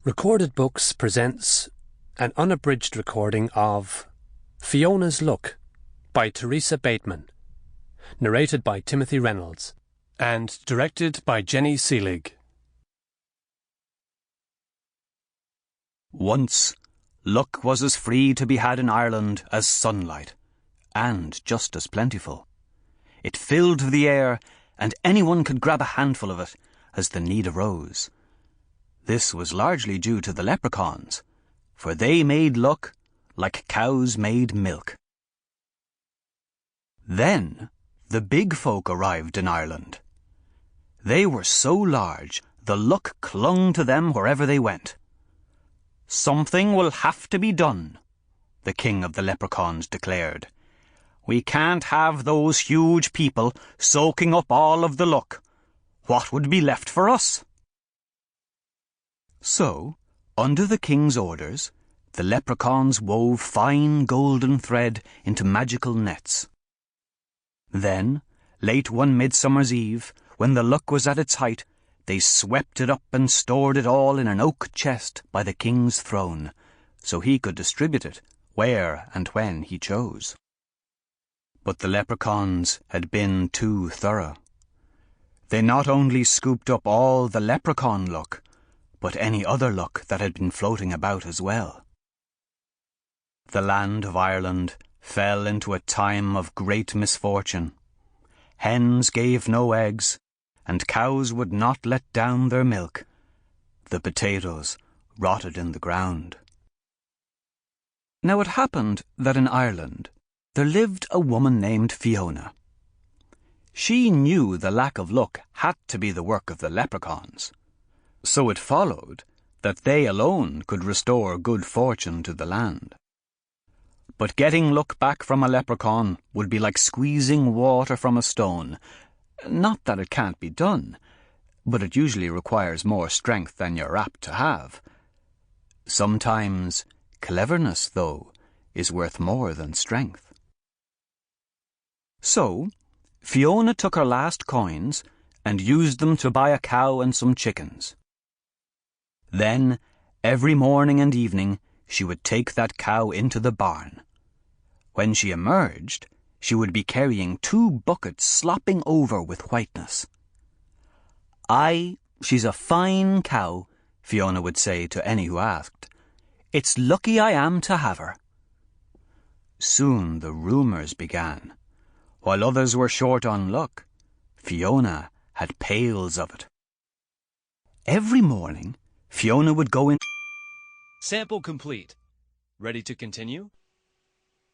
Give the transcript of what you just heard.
Recorded Books presents an unabridged recording of Fiona's Luck by Teresa Bateman, narrated by Timothy Reynolds, and directed by Jenny Seelig. Once, luck was as free to be had in Ireland as sunlight, and just as plentiful. It filled the air, and anyone could grab a handful of it as the need arose. This was largely due to the leprechauns, for they made luck like cows made milk. Then the big folk arrived in Ireland. They were so large the luck clung to them wherever they went. "Something will have to be done," the king of the leprechauns declared. "We can't have those huge people soaking up all of the luck. What would be left for us?" So, under the king's orders, the leprechauns wove fine golden thread into magical nets. Then, late one midsummer's eve, when the luck was at its height, they swept it up and stored it all in an oak chest by the king's throne, so he could distribute it where and when he chose. But the leprechauns had been too thorough. They not only scooped up all the leprechaun luck, but any other luck that had been floating about as well. The land of Ireland fell into a time of great misfortune. Hens gave no eggs, and cows would not let down their milk. The potatoes rotted in the ground. Now it happened that in Ireland there lived a woman named Fiona. She knew the lack of luck had to be the work of the leprechauns. So it followed that they alone could restore good fortune to the land. But getting luck back from a leprechaun would be like squeezing water from a stone. Not that it can't be done, but it usually requires more strength than you're apt to have. Sometimes cleverness, though, is worth more than strength. So, Fiona took her last coins and used them to buy a cow and some chickens. Then, every morning and evening, she would take that cow into the barn. When she emerged, she would be carrying 2 buckets slopping over with whiteness. "Aye, she's a fine cow," Fiona would say to any who asked. "It's lucky I am to have her." Soon the rumours began. While others were short on luck, Fiona had pails of it. Every morning, Fiona would go in. Sample complete. Ready to continue?